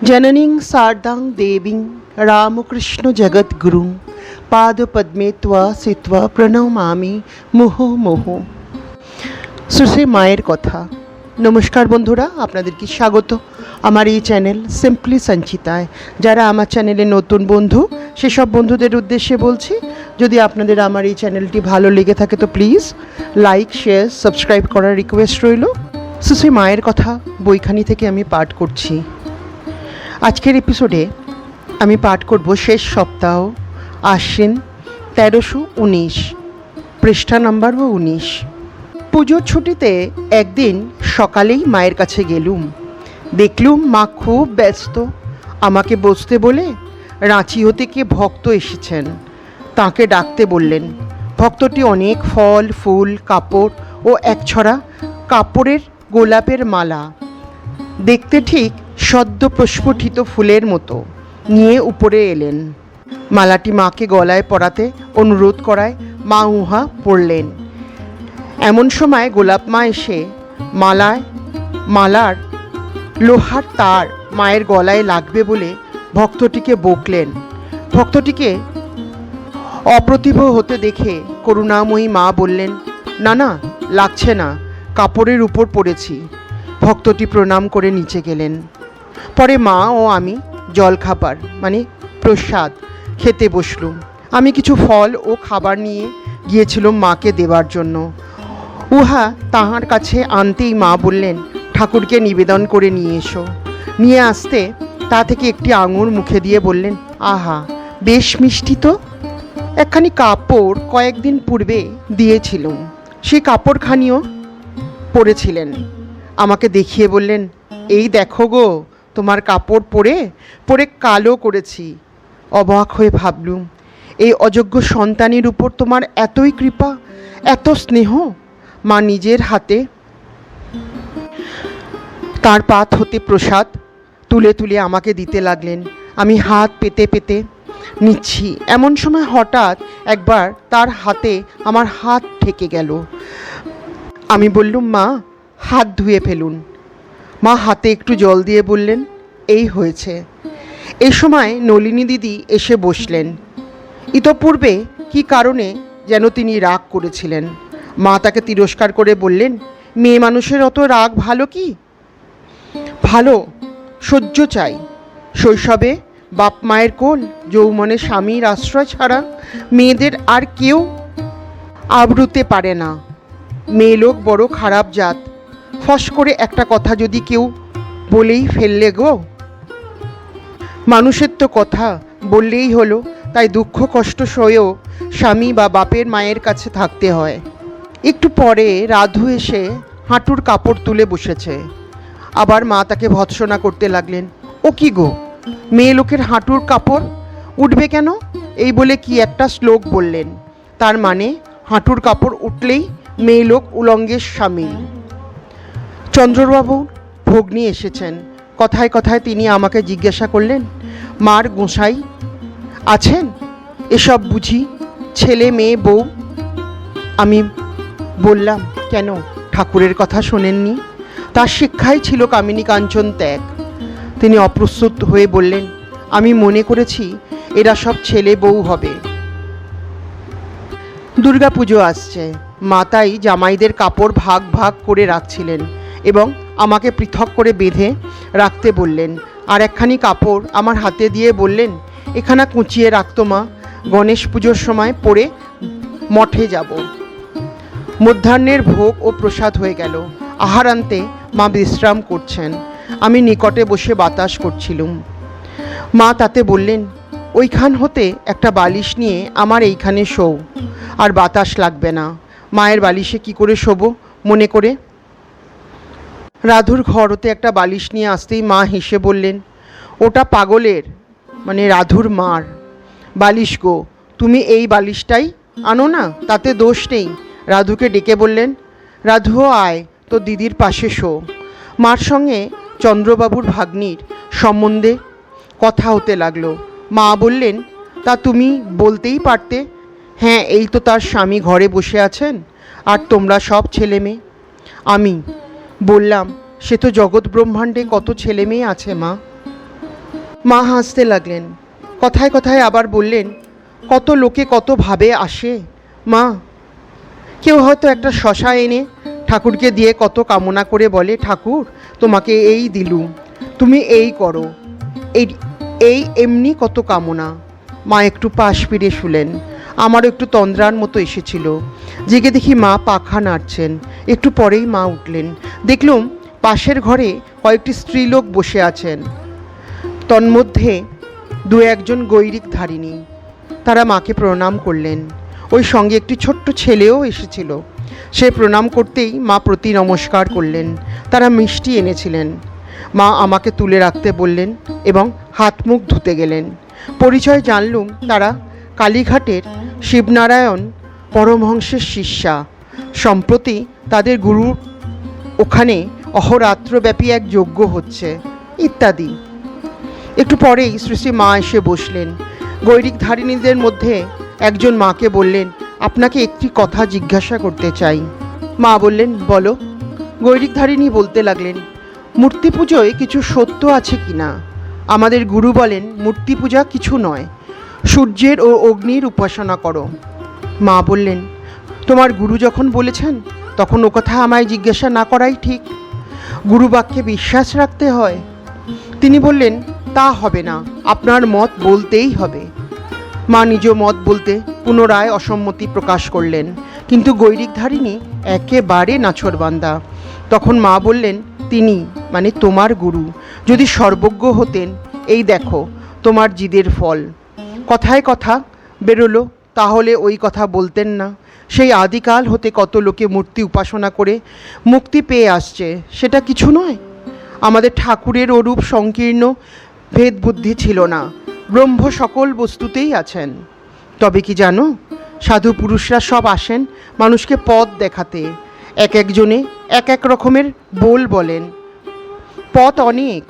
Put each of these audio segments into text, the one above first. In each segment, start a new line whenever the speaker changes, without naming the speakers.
जननीं शारदां देवीं रामकृष्ण जगद्गुरुं पादपद्मे त्वा सित्वा প্রণমামি মুহুর্মুহু। শ্রী মায়ের কথা। নমস্কার বন্ধুরা, আপনাদেরকে স্বাগত আমার এই চ্যানেল সিম্পলি সঞ্চিতায়। যারা আমার চ্যানেলে নতুন বন্ধু, সেসব বন্ধুদের উদ্দেশ্যে বলছি, যদি আপনাদের আমার এই চ্যানেলটি ভালো লেগে থাকে তো প্লিজ লাইক, শেয়ার, সাবস্ক্রাইব করার রিকোয়েস্ট রইল। শ্রী মায়ের কথা বইখানি থেকে আমি পাঠ করছি। আজকের এপিসোডে আমি পাঠ করব শেষ সপ্তাহ, আশ্বিন 1319, পৃষ্ঠা নাম্বার 19। পুজোর ছুটিতে একদিন সকালেই মায়ের কাছে গেলুম। দেখলুম মা খুব ব্যস্ত। আমাকে বসতে বলে রাঁচি হতে কে ভক্ত এসেছেন, তাকে ডাকতে বললেন। ভক্তটি অনেক ফল, ফুল, কাপড় ও একছড়া কাপড়ের গোলাপের মালা, দেখতে ঠিক সদ্য প্রস্ফুটিত ফুলের মতো, নিয়ে উপরে এলেন। মালাটি মাকে গলায় পরাতে অনুরোধ করায় মা উহা পড়লেন। এমন সময় গোলাপ মা এসে মালার লোহার তার মায়ের গলায় লাগবে বলে ভক্তটিকে বকলেন। ভক্তটিকে অপ্রতিভ হতে দেখে করুণাময়ী মা বললেন, না না, লাগছে না, কাপড়ের উপর পড়েছি। ভক্তটি প্রণাম করে নিচে গেলেন। পরে মা ও আমি জলখাবার মানে প্রসাদ খেতে বসলুম। আমি কিছু ফল ও খাবার নিয়ে গিয়েছিলাম মাকে দেবার জন্য। উহা তাহার কাছে আনতেই মা বললেন, ঠাকুরকে নিবেদন করে নিয়ে এসো। নিয়ে আসতে তা থেকে একটি আঙুর মুখে দিয়ে বললেন, আহা, বেশ মিষ্টি তো। একখানি কাপড় কয়েকদিন পূর্বে দিয়েছিলুম, সেই কাপড়খানিও পরেছিলেন। আমাকে দেখিয়ে বললেন, এই দেখো গো, তোমার কাপড় পরে পরে কালো করেছি। অবাক হয়ে ভাবলুম, এই অযোগ্য সন্তানের উপর তোমার এতই কৃপা, এত স্নেহ। মা নিজের হাতে তার পাত হতে প্রসাদ তুলে তুলে আমাকে দিতে লাগলেন। আমি হাত পেতে পেতে নিচ্ছি। এমন সময় হঠাৎ একবার তার হাতে আমার হাত ঠেকে গেল। আমি বললুম, মা, হাত ধুয়ে ফেলুন। মা হাতে একটু জল দিয়ে বললেন, এই হয়েছে। এই সময় নলিনী দিদি এসে বসলেন। ইতপূর্বে কি কারণে যেন তিনি রাগ করেছিলেন। মা তাকে তিরস্কার করে বললেন, মেয়ে মানুষের অত রাগ ভালো কি? ভালো, সহ্য চাই। শৈশবে বাপ মায়ের কোল, যৌবনে স্বামীর আশ্রয় ছাড়া মেয়েদের আর কেউ আবরুতে পারে না। মেয়ে লোক বড় খারাপ জাত। ফস করে একটা কথা যদি কেউ বলেই ফেললে গো, মানুষের তো কথা বললেই হলো, তাই দুঃখ কষ্ট সয়েও স্বামী বা বাপের মায়ের কাছে থাকতে হয়। একটু পরে রাধু এসে হাঁটুর কাপড় তুলে বসেছে। আবার মা তাকে ভৎসনা করতে লাগলেন, ও কি গো, মেয়ে লোকের হাঁটুর কাপড় উঠবে কেন? এই বলে কি একটা শ্লোক বললেন। তার মানে হাঁটুর কাপড় উঠলেই মেয়ে লোক উলঙ্গের স্বামী। চন্দ্রবাবুর ভগ্নী এসেছেন। কথায় কথায় তিনি আমাকে জিজ্ঞাসা করলেন, মার গোসাই আছেন? এসব বুঝি ছেলে মেয়ে বউ? আমি বললাম, কেন, ঠাকুরের কথা শোনেননি? তার শিক্ষাই ছিল কামিনী কাঞ্চন ত্যাগ। তিনি অপ্রস্তুত হয়ে বললেন, আমি মনে করেছি এরা সব ছেলে বউ হবে। দুর্গা পুজো আসছে। মাতাই জামাইদের কাপড় ভাগ ভাগ করে রাখছিলেন এবং আমাকে পৃথক করে বেঁধে রাখতে বললেন। আর একখানি কাপড় আমার হাতে দিয়ে বললেন, এখানা কুঁচিয়ে রাখতো মা, গণেশ পুজোর সময় পরে মঠে যাব। মধ্যাহ্নের ভোগ ও প্রসাদ হয়ে গেল। আহারান্তে মা বিশ্রাম করছেন। আমি নিকটে বসে বাতাস করছিলুম। মা তাতে বললেন, ওইখান হতে একটা বালিশ নিয়ে আমার এইখানে শোও, আর বাতাস লাগবে না। মায়ের বালিশে কি করে শোবো মনে করে? রাধুর ঘর হতে একটা বালিশ নিয়ে আসতেই মা হেসে বললেন, ওটা পাগলের মানে রাধুর মার বালিশ গো, তুমি এই বালিশটাই আনো না, তাতে দোষ নেই। রাধুকে ডেকে বললেন, রাধুও আয়, তো দিদির পাশে শো। মার সঙ্গে চন্দ্রবাবুর ভাগ্নির সম্বন্ধে কথা হতে লাগলো। মা বললেন, তা তুমি বলতেই পারতে, হ্যাঁ, এই তো তার স্বামী ঘরে বসে আছেন, আর তোমরা সব ছেলে মেয়ে। আমি বললাম, সে তো জগৎ ব্রহ্মাণ্ডে কত ছেলে মেয়ে আছে মা। মা হাসতে লাগলেন। কথায় কথায় আবার বললেন, কত লোকে কত ভাবে আসে মা। কেউ হয়তো একটা শশা এনে ঠাকুরকে দিয়ে কত কামনা করে বলে, ঠাকুর তোমাকে এই দিলুম, তুমি এই করো, এই এমনি কত কামনা। মা একটু পাশ ফিরে শুলেন। আমারও একটু তন্দ্রার মতো এসেছিল। জেগে দেখি মা পাখা নাড়ছেন। একটু পরেই মা উঠলেন। দেখলুম পাশের ঘরে কয়েকটি স্ত্রীলোক বসে আছেন, তন্মধ্যে দু একজন গৈরিক ধারিণী। তারা মাকে প্রণাম করলেন। ওই সঙ্গে একটি ছোট্ট ছেলেও এসেছিল। সে প্রণাম করতেই মা প্রতি নমস্কার করলেন। তারা মিষ্টি এনেছিলেন। মা আমাকে তুলে রাখতে বললেন এবং হাত মুখ ধুতে গেলেন। পরিচয় জানলুম তারা কালীঘাটের শিবনারায়ণ পরমহংসের শিষ্যা। সম্প্রতি তাদের গুরুর ওখানে অহরাত্রব্যাপী এক যজ্ঞ হচ্ছে ইত্যাদি। একটু পরেই শ্রী শ্রী মা এসে বসলেন। গৈরিক ধারিণীদের মধ্যে একজন মাকে বললেন, আপনাকে একটি কথা জিজ্ঞাসা করতে চাই। মা বললেন, বলো। গৈরিক ধারিণী বলতে লাগলেন, মূর্তি পুজোয় কিছু সত্য আছে কি না? আমাদের গুরু বলেন মূর্তি পূজা কিছু নয়, সূর্যের ও অগ্নির উপাসনা করো। মা বললেন, তোমার গুরু যখন বলেছেন তখন ও কথা আমায় জিজ্ঞাসা না করাই ঠিক। গুরু বাক্যে বিশ্বাস রাখতে হয়। তিনি বললেন, তা হবে না, আপনার মত বলতেই হবে। মা নিজ মত বলতে পুনরায় অসম্মতি প্রকাশ করলেন, কিন্তু গৈরিক ধারিণী একেবারে নাছোড়বান্দা। তখন মা বললেন, তিনি মানে তোমার গুরু যদি সর্বজ্ঞ হতেন, এই দেখো তোমার জিদের ফল। কথায় কথা বেরোলো, তাহলে ওই কথা বলতেন না? সেই আদিকাল হতে কত লোকে মূর্তি উপাসনা করে মুক্তি পেয়ে আসছে, সেটা কিছু নয়? আমাদের ঠাকুরের ওরূপ সংকীর্ণ ভেদ বুদ্ধি ছিল না। ব্রহ্ম সকল বস্তুতেই আছেন। তবে কি জানো, সাধু পুরুষরা সব আসেন মানুষকে পথ দেখাতে। এক একজনে এক এক রকমের বলেন। পথ অনেক,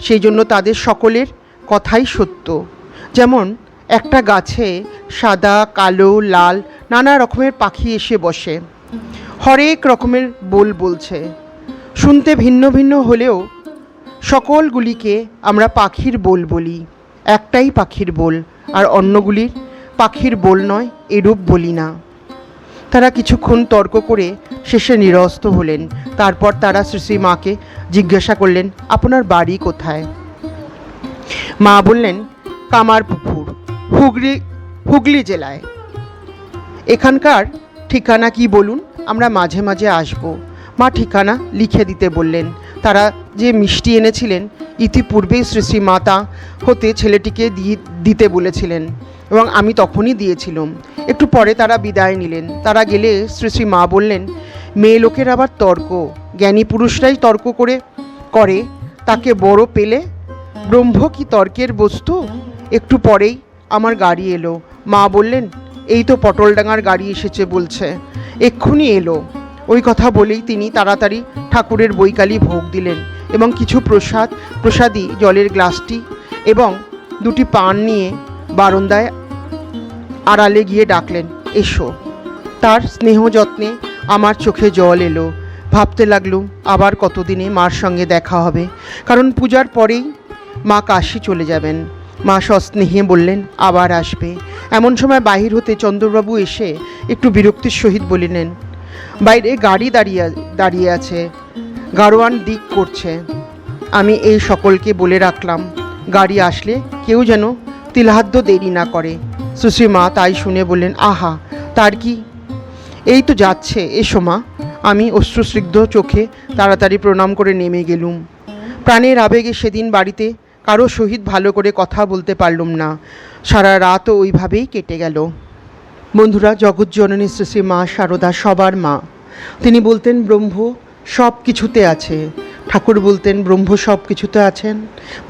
সেই জন্য তাদের সকলের কথাই সত্য। যেমন একটা গাছে সাদা, কালো, লাল নানা রকমের পাখি এসে বসে, হরেক রকমের বলছে। শুনতে ভিন্ন ভিন্ন হলেও সকলগুলিকে আমরা পাখির বলি। একটাই পাখির বোল, আর অন্যগুলির পাখির বোল নয় এরূপ বলি না। তারা কিছুক্ষণ তর্ক করে শেষে নিরস্ত হলেন। তারপর তারা শ্রী শ্রী মাকে জিজ্ঞাসা করলেন, আপনার বাড়ি কোথায়? মা বললেন, কামারপুকুর, হুগলি জেলায়। এখানকার ঠিকানা কি বলুন, আমরা মাঝে মাঝে আসব। মা ঠিকানা লিখে দিতে বললেন। তারা যে মিষ্টি এনেছিলেন ইতিপূর্বেই শ্রী শ্রী মাতা হতে ছেলেটিকে দিতে বলেছিলেন এবং আমি তখনই দিয়েছিলাম। একটু পরে তারা বিদায় নিলেন। তারা গেলে শ্রী শ্রী মা বললেন, মেয়ে লোকের আবার তর্ক, জ্ঞানী পুরুষরাই তর্ক করে তাকে বড় পেলে ব্রহ্ম কি তর্কের বস্তু? একটু পরেই আমার গাড়ি এলো। মা বললেন, এই তো পটলডাঙ্গার গাড়ি এসেছে বলছে, এক্ষুনি এলো। ওই কথা বলেই তিনি তাড়াতাড়ি ঠাকুরের বৈকালি ভোগ দিলেন এবং কিছু প্রসাদী জলের গ্লাসটি এবং দুটি পান নিয়ে বারান্দায় আড়ালে গিয়ে ডাকলেন, এসো। তার স্নেহ যত্নে আমার চোখে জল এলো। ভাবতে লাগলুম আবার কতদিনে মার সঙ্গে দেখা হবে, কারণ পূজার পরেই মা কাশী চলে যাবেন। মা সস্নেহে বললেন, আবার আসবে। এমন সময় বাহির হতে চন্দ্রবাবু এসে একটু বিরক্তির সহিত বলিলেন, বাইরে গাড়ি দাঁড়িয়ে আছে, গাড়োয়ান দিক করছে। আমি এই সকলকে বলে রাখলাম, গাড়ি আসলে কেউ যেন তিলহাদ্য দেরি না করে। সুশ্রী মা তাই শুনে বললেন, আহা, তার কি, এই তো যাচ্ছে, এসো মা। আমি অশ্রুস্নিগ্ধ চোখে তাড়াতাড়ি প্রণাম করে নেমে গেলুম। প্রাণের আবেগে সেদিন বাড়িতে কারো সহিত ভালো করে কথা বলতে পারলুম না। সারা রাতও ওইভাবেই কেটে গেল। বন্ধুরা, জগৎজননী শ্রী শ্রী মা শারদা সবার মা। তিনি বলতেন ব্রহ্ম সব কিছুতে আছে। ঠাকুর বলতেন ব্রহ্ম সব কিছুতে আছেন,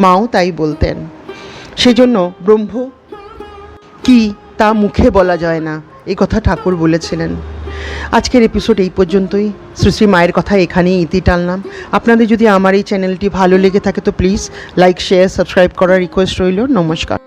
মাও তাই বলতেন। সেই জন্য ব্রহ্ম কি তা মুখে বলা যায় না, এই কথা ঠাকুর বলেছিলেন। আজকের এপিসোড এই পর্যন্তই। শ্রী শ্রী মায়ের কথা এখানেই ইতি টানলাম। আপনাদের যদি আমার এই চ্যানেলটি ভালো লেগে থাকে তো প্লিজ লাইক, শেয়ার, সাবস্ক্রাইব করার রিকোয়েস্ট রইল। নমস্কার।